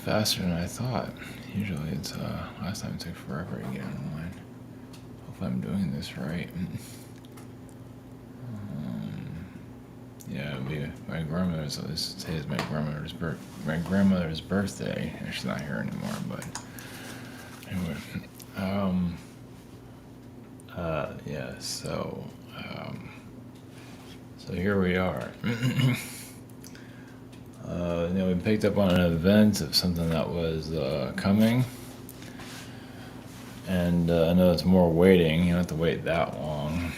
faster than I thought. Usually it's, last time it took forever to get online. Hope I'm doing this right. Yeah, it'll be my grandmother's, today is my grandmother's birthday. She's not here anymore, but anyway. Yeah, so here we are. We picked up on an event of something that was coming, and I know it's more waiting. You don't have to wait that long.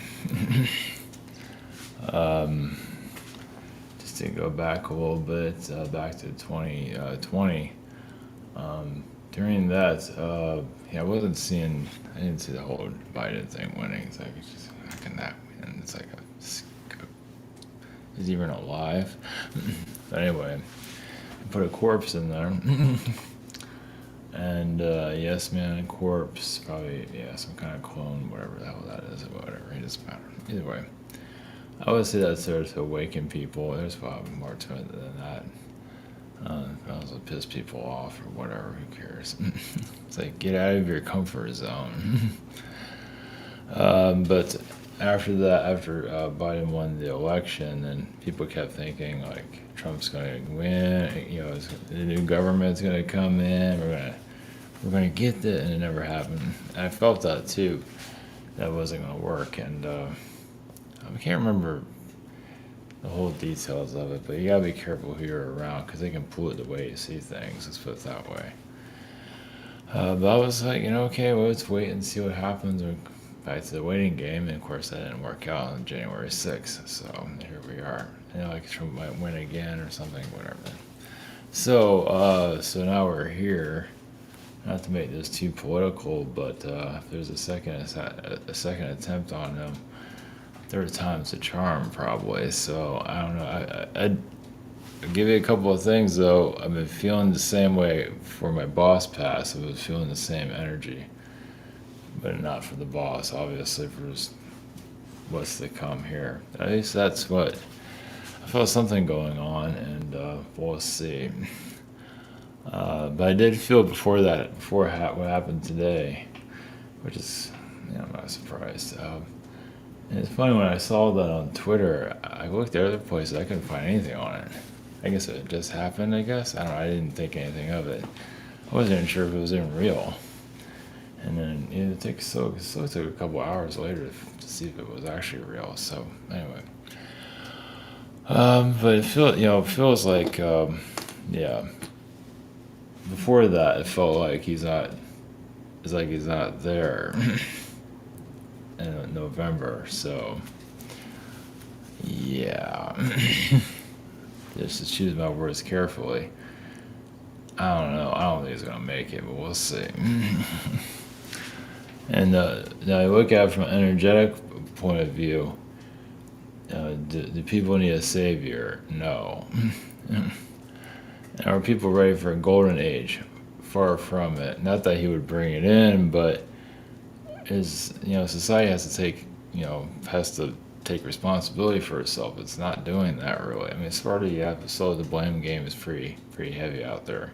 Just to go back a little bit, back to 2020. During that, I didn't see the whole Biden thing winning. It's like, it's just, how can that win? It's like, is he even alive? But anyway, I put a corpse in there. And, yes, man, corpse, probably, yeah, some kind of clone, whatever the hell that is, or whatever, it doesn't matter. Either way, I would say that's there to awaken people. There's probably more to it than that. Also piss people off or whatever, who cares? It's like, get out of your comfort zone. But after that, after Biden won the election, and people kept thinking, like, Trump's going to win, the new government's going to come in, we're going to get this, and it never happened. And I felt that too, that wasn't going to work, and I can't remember the whole details of it, but you gotta be careful who you're around, because they can pollute the way you see things, let's put it that way. But I was like, okay, well, let's wait and see what happens. We're back to the waiting game, and of course that didn't work out on January 6th, so here we are. Like Trump might win again or something, whatever. So now we're here. Not to make this too political, but if there's a second attempt on him, third time's a charm, probably. So I don't know. I'd give you a couple of things, though. I've been feeling the same way for my boss pass. I was feeling the same energy, but not for the boss, obviously, for what's to come here. At least that's what I felt, something going on, and we'll see. But I did feel before what happened today, which is, I'm not surprised. And it's funny, when I saw that on Twitter, I looked at other places, I couldn't find anything on it. I guess it just happened, I guess. I don't know, I didn't think anything of it. I wasn't even sure if it was even real. And then it took a couple hours later to see if it was actually real. So anyway. But it feels like, yeah. Before that, it felt like he's not there. In November, so yeah. Just to choose my words carefully. I don't know. I don't think he's gonna make it, but we'll see. And now you look at it from an energetic point of view. Do people need a savior? No. And are people ready for a golden age? Far from it. Not that he would bring it in, but society has to take responsibility for itself. It's not doing that, really. I mean, the blame game is pretty heavy out there.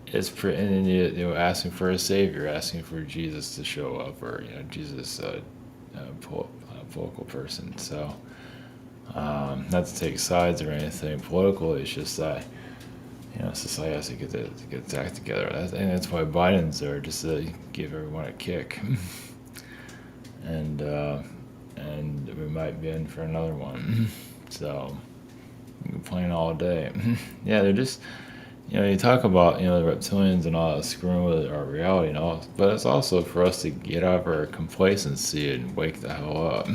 It's pretty, and then asking for a savior, asking for Jesus to show up, or Jesus, political person. So, not to take sides or anything political. It's just that society has to get its act together. And that's why Biden's there, just to give everyone a kick. And we might be in for another one. So, we can complain all day. Yeah, they're just, you talk about, the reptilians and all that screwing with our reality and all, but it's also for us to get out of our complacency and wake the hell up.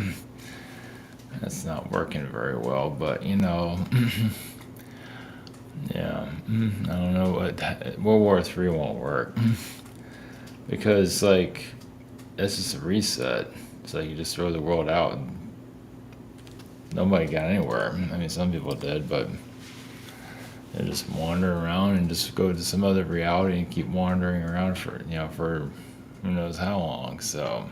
That's not working very well, but, yeah, I don't know World War III won't work. Because, like, it's just a reset. It's like you just throw the world out and nobody got anywhere. I mean, some people did, but they just wander around and just go to some other reality and keep wandering around for who knows how long. So,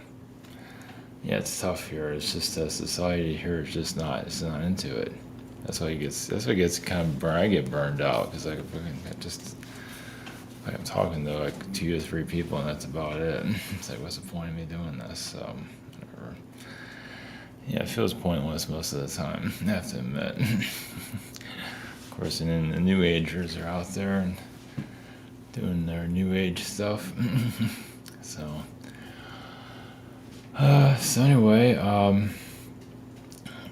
yeah, it's tough here. It's just that society here is just it's not into it. That's why it gets kind of burned. I get burned out because I just Like I'm talking to like 2 or 3 people, and that's about it. It's like, what's the point of me doing this? So, whatever. Yeah, it feels pointless most of the time, I have to admit. Of course, and then the New Agers are out there and doing their New Age stuff. So, so anyway,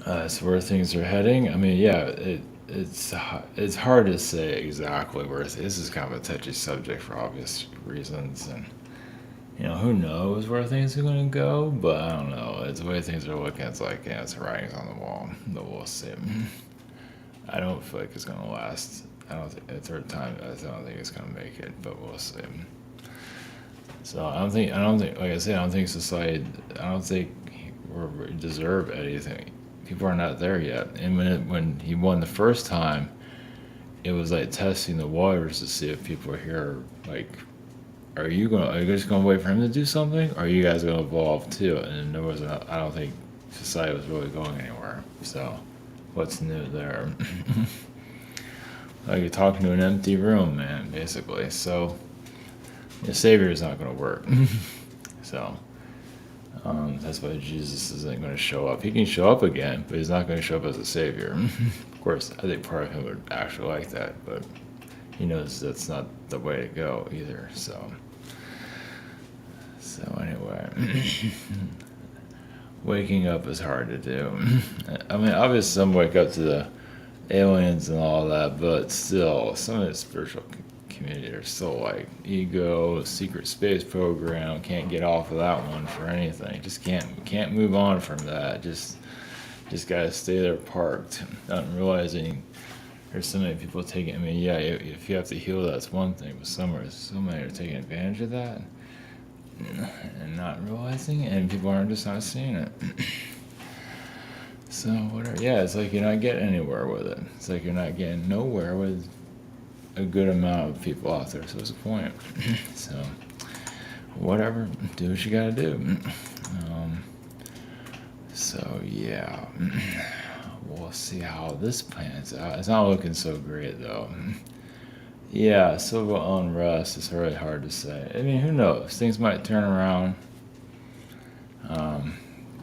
that's where things are heading. I mean, yeah, it's hard to say exactly where this is kind of a touchy subject for obvious reasons, and who knows where things are going to go. But I don't know. It's the way things are looking. It's like it's writings on the wall. But we'll see. I don't feel like it's going to last. I don't think a third time. I don't think it's going to make it. But we'll see. So I don't think. Like I said, I don't think society. I don't think we deserve anything. People are not there yet. And when he won the first time, it was like testing the waters to see if people are here. Like, are you just gonna wait for him to do something? Or are you guys gonna evolve too? And there was I don't think society was really going anywhere. So, what's new there? Like you're talking to an empty room, man, basically. So, the Savior is not gonna work. So. That's why Jesus isn't going to show up. He can show up again, but he's not going to show up as a savior. Of course, I think part of him would actually like that, but he knows that's not the way to go either. So anyway, waking up is hard to do. I mean, obviously, some wake up to the aliens and all that, but still, some of the spiritual community are still like ego, secret space program, can't get off of that one for anything. Just can't move on from that. Just gotta stay there parked, not realizing there's so many people taking. I mean, yeah, if you have to heal, that's one thing, but so many are taking advantage of that and not realizing, and people aren't just not seeing it. So whatever. Yeah, it's like you're not getting anywhere with it. It's like you're not getting nowhere with a good amount of people out there, so what's the point? So, whatever, do what you gotta do. So, yeah, we'll see how this plans out. It's not looking so great, though. Yeah, civil unrest, it's really hard to say. I mean, who knows? Things might turn around,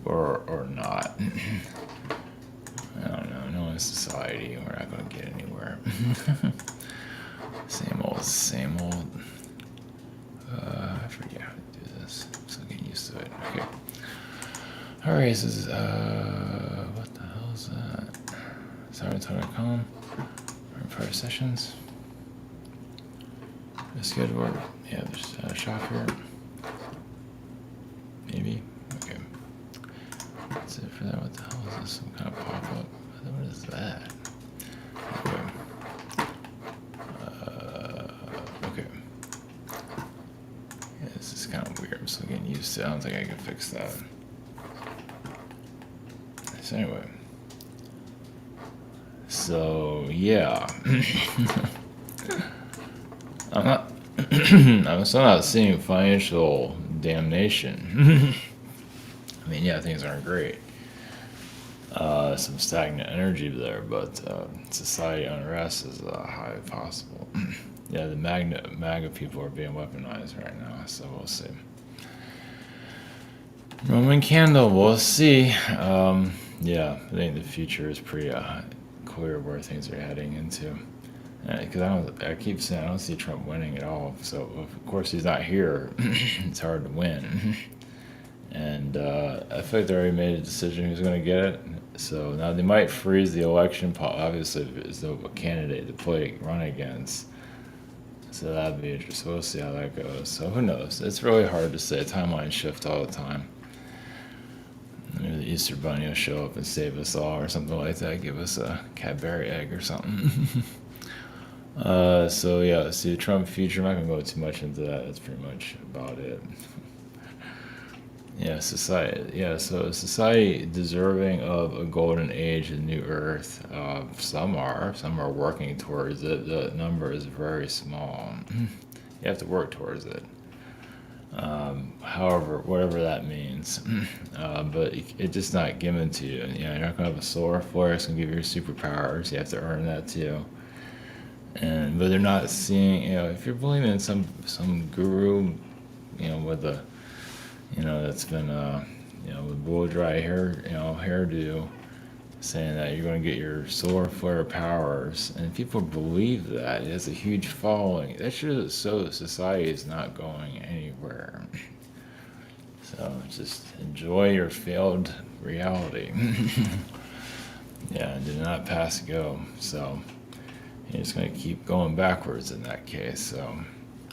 or not. I don't know. No, in society, we're not going to get anywhere. Same old. I forget how to do this. I'm still getting used to it. Okay. All right, this is, what the hell is that? Cybertalk.com. Prior sessions. Let's go to work. Yeah, there's a shop here. Maybe. Okay. That's it for that. What the hell is this? Some kind of pop-up? What is that? Okay. Okay. Yeah, this is kind of weird. I'm still getting used to it. I don't think I can fix that. So anyway. So, yeah. I'm still not seeing financial damnation. I mean, yeah, things aren't great. Some stagnant energy there, but society unrest is highly possible. Yeah, the MAGA people are being weaponized right now, so we'll see. Roman candle, we'll see. Yeah, I think the future is pretty clear where things are heading into. Because I keep saying I don't see Trump winning at all. So of course he's not here. It's hard to win. And I feel like they already made a decision who's going to get it. So now they might freeze the election. Obviously, if there's no candidate to run against. So that'd be interesting. We'll see how that goes. So who knows? It's really hard to say. Timelines shift all the time. Maybe the Easter Bunny will show up and save us all or something like that. Give us a Cadbury egg or something. So yeah, see the Trump future. I'm not gonna go too much into that. That's pretty much about it. Yeah, society. Yeah, so society deserving of a golden age, a new earth. Some are working towards it. The number is very small. You have to work towards it. However, whatever that means. But it's just not given to you. You're not gonna have a solar flare. It's gonna give you your superpowers. You have to earn that too. but they're not seeing. If you're believing in some guru, with a, that's been with blow dry hair, hairdo, saying that you're going to get your solar flare powers, and people believe that. It has a huge following. That shows so society is not going anywhere. So just enjoy your failed reality. Yeah, do not pass go. So you're just going to keep going backwards in that case. So,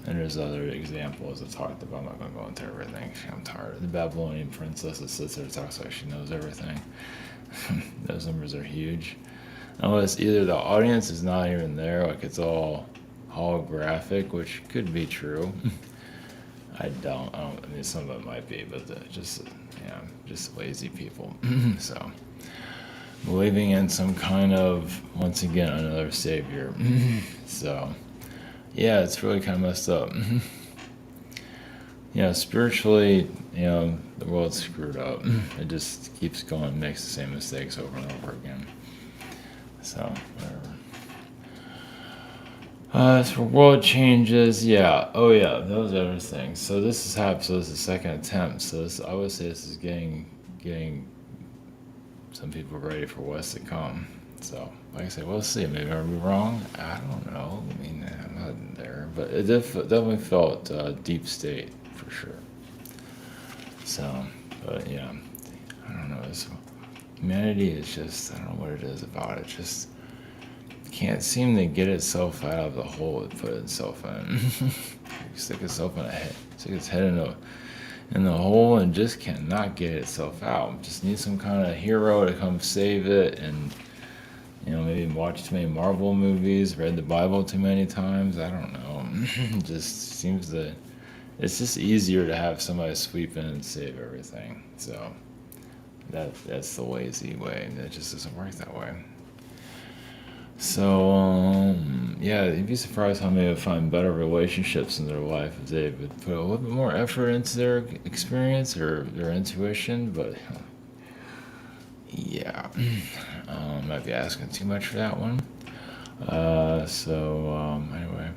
and there's other examples I talked about. I'm not going to go into everything. I'm tired. The Babylonian princess that sits there and talks like she knows everything. Those numbers are huge. Unless either the audience is not even there, like it's all holographic, which could be true. I mean, some of it might be, but just lazy people. So, believing in some kind of, once again, another savior. So, yeah, it's really kind of messed up. Spiritually, the world's screwed up. It just keeps going, makes the same mistakes over and over again. So, whatever. As for world changes, those other things. So this is happening. So this is the second attempt. So I would say this is getting some people ready for what's to come. So, like I said, we'll see. Maybe I'll be wrong. I don't know. I mean, I'm not there, but it definitely felt deep state for sure. So, but yeah, I don't know. Humanity is just, I don't know what it is about it. Just can't seem to get itself out of the hole it put itself in. Stick itself in stick its head in the hole and just cannot get itself out. Just needs some kind of hero to come save it, and maybe watch too many Marvel movies, read the Bible too many times. I don't know. Just seems that it's just easier to have somebody sweep in and save everything. So that's the lazy way. That just doesn't work that way. So, you'd be surprised how many would find better relationships in their life if they would put a little bit more effort into their experience or their intuition, but yeah, might be asking too much for that one. Anyway,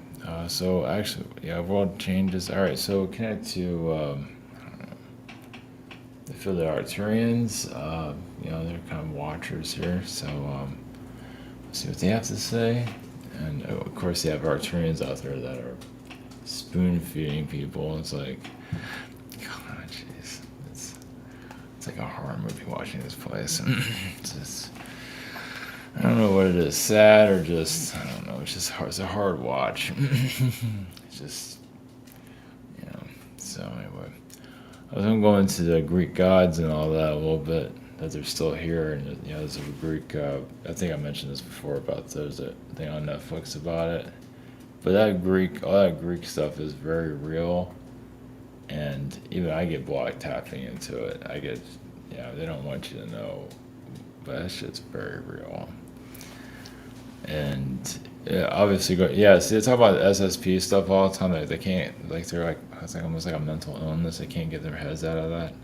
so actually, world changes. All right, so connect to, I don't know, they feel the Arcturians, they're kind of watchers here, so, see what they have to say. And of course, you have Arcturians out there that are spoon feeding people. It's like, God, jeez, it's like a horror movie watching this place. It's just, I don't know what it is, sad or just, I don't know. It's just hard. It's a hard watch. It's just, So anyway, I was gonna go into the Greek gods and all that a little bit. That they're still here, and there's a Greek. I think I mentioned this before about there's a thing on Netflix about it. But all that Greek stuff is very real, and even I get blocked tapping into it. They don't want you to know, but that shit's very real. And obviously, see, they talk about SSP stuff all the time. They can't, it's like almost like a mental illness. They can't get their heads out of that.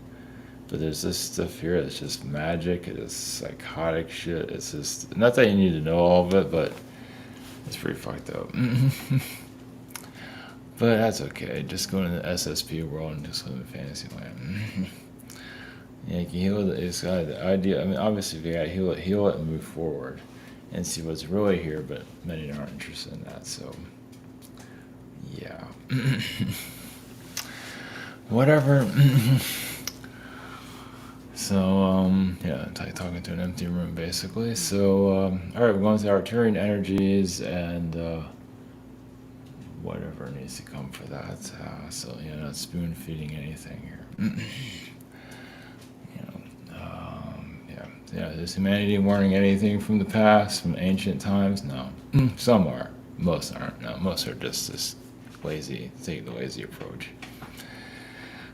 But there's this stuff here that's just magic. It's psychotic shit. It's just, not that you need to know all of it, but it's pretty fucked up. But that's okay. Just go into the SSP world and just live in fantasy land. You can heal it. It's got the idea. I mean, obviously, if you gotta heal it and move forward and see what's really here, but many aren't interested in that, so yeah. Whatever. So, talking to an empty room, basically. So, all right, we're going to Arcturian energies and whatever needs to come for that. Not spoon-feeding anything here. Is humanity learning anything from the past, from ancient times? No. Some are. Most aren't. No, most are just this lazy, take the lazy approach.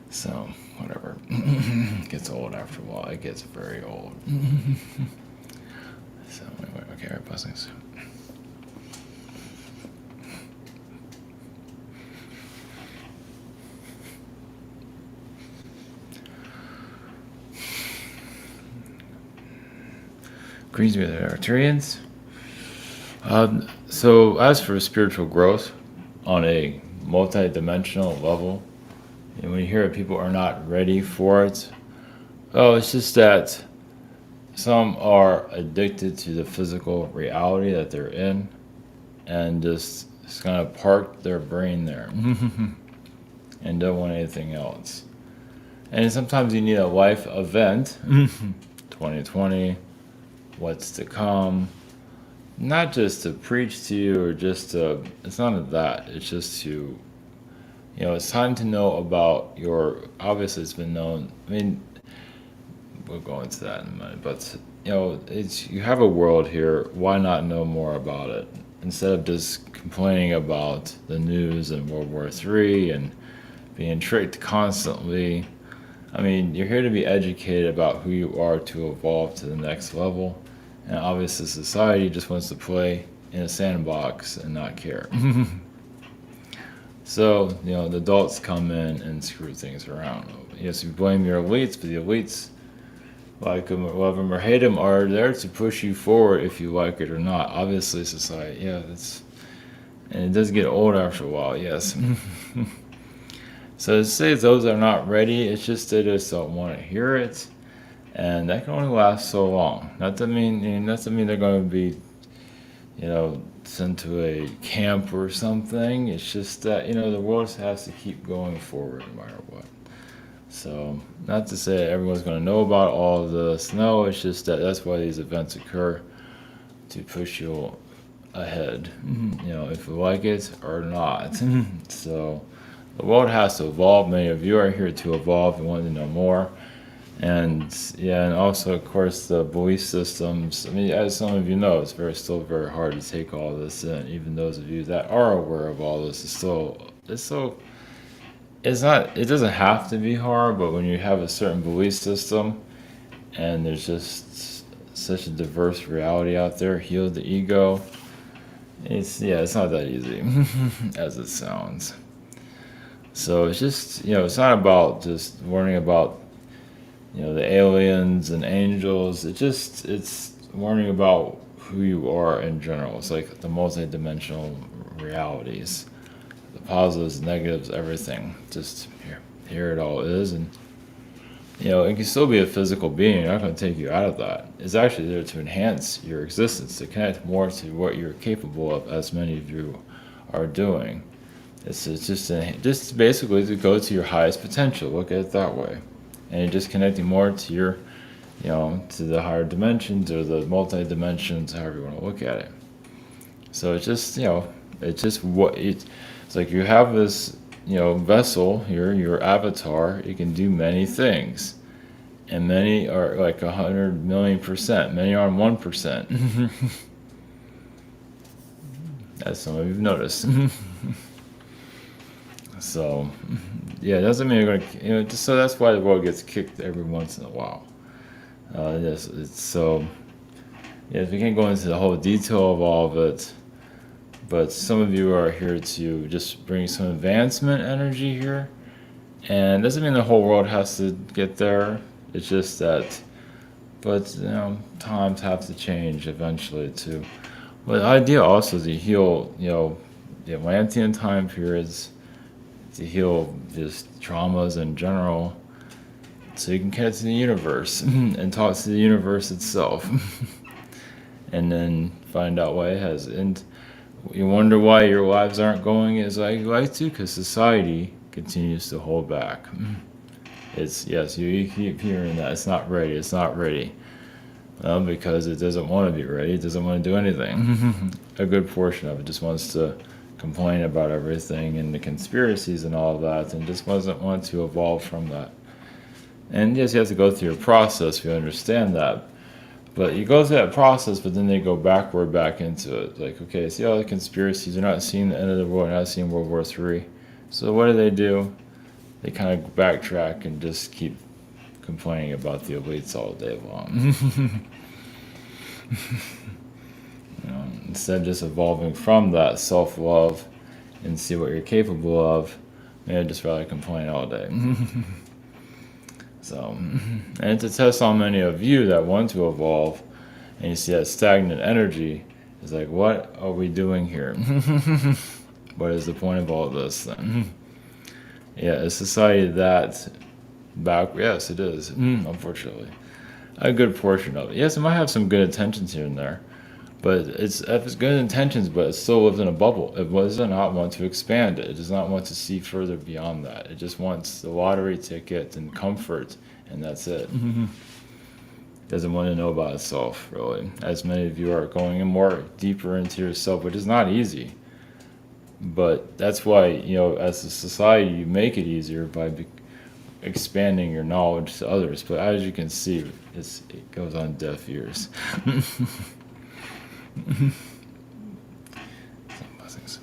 So, whatever. It gets old after a while. It gets very old. So, anyway, okay, all right, blessings. Greetings with the Arcturians. So as for spiritual growth on a multi-dimensional level, and when you hear that people are not ready for it, oh, it's just that some are addicted to the physical reality that they're in, and just kind of park their brain there and don't want anything else. And sometimes you need a life event, 2020, what's to come, not just to preach to you or just to, it's none of that. It's just to, it's time to know about obviously it's been known. I mean, we'll go into that in a minute, but, you have a world here. Why not know more about it? Instead of just complaining about the news and World War III and being tricked constantly. I mean, you're here to be educated about who you are to evolve to the next level. And obviously, society just wants to play in a sandbox and not care. So, the adults come in and screw things around. Yes, you blame your elites, but the elites, like them, love them or hate them, are there to push you forward if you like it or not. Obviously, society, and it does get old after a while, yes. So to say those are not ready, it's just they just don't want to hear it, and that can only last so long. Not to mean they're going to be, sent to a camp or something. It's just that the world has to keep going forward no matter what. So not to say everyone's going to know about all of this. No, it's just that's why these events occur, to push you ahead. If you like it or not. So. The world has to evolve. Many of you are here to evolve and want to know more. And and also, of course, the belief systems. I mean, as some of you know, it's still very hard to take all this in. Even those of you that are aware of all this, it's not. It doesn't have to be hard, but when you have a certain belief system, and there's just such a diverse reality out there, heal the ego. It's not that easy as it sounds. So it's just, it's not about just worrying about, the aliens and angels. It's worrying about who you are in general. It's like the multi-dimensional realities, the positives, negatives, everything. Just here it all is. And, it can still be a physical being. You're not going to take you out of that. It's actually there to enhance your existence, to connect more to what you're capable of, as many of you are doing. It's just basically to go to your highest potential. Look at it that way, and you're just connecting more to your, to the higher dimensions or the multi dimensions, however you want to look at it. So it's just, it's like you have this, vessel here, your avatar. It can do many things, and many are like 100,000,000%. Many are 1%. As some of you've noticed. So, it doesn't mean you're going to, so that's why the world gets kicked every once in a while. We can't go into the whole detail of all of it, but some of you are here to just bring some advancement energy here, and it doesn't mean the whole world has to get there. It's just that, but, times have to change eventually too. But the idea also is to heal, the Atlantean time periods, to heal just traumas in general, so you can connect to the universe and talk to the universe itself, and then find out why it has. And you wonder why your lives aren't going as you like to, because society continues to hold back. You keep hearing that it's not ready. Well, because it doesn't want to be ready. It doesn't want to do anything. A good portion of it just wants to complain about everything and the conspiracies and all of that, and just doesn't want to evolve from that. And yes, you have to go through a process. We understand that, but you go through that process, but then they go back into it. Like, okay, see all the conspiracies. They're not seeing the end of the world. They're not seeing World War III. So what do? They kind of backtrack and just keep complaining about the elites all day long. Instead of just evolving from that self-love and see what you're capable of, I'd just rather complain all day. So, and to test how many of you that want to evolve, and you see that stagnant energy, It's like, what are we doing here? What is the point of all this then? Yeah, a society that's back. Yes, it is. Unfortunately, a good portion of it. Yes, it might have some good intentions here and there, but if it's good intentions, but it still lives in a bubble. It does not want to expand it. It does not want to see further beyond that. It just wants the lottery ticket and comfort, and that's it. Doesn't want to know about itself, really. As many of you are going in more deeper into yourself, which is not easy. But that's why, as a society, you make it easier by expanding your knowledge to others. But as you can see, it goes on deaf ears. Blessings.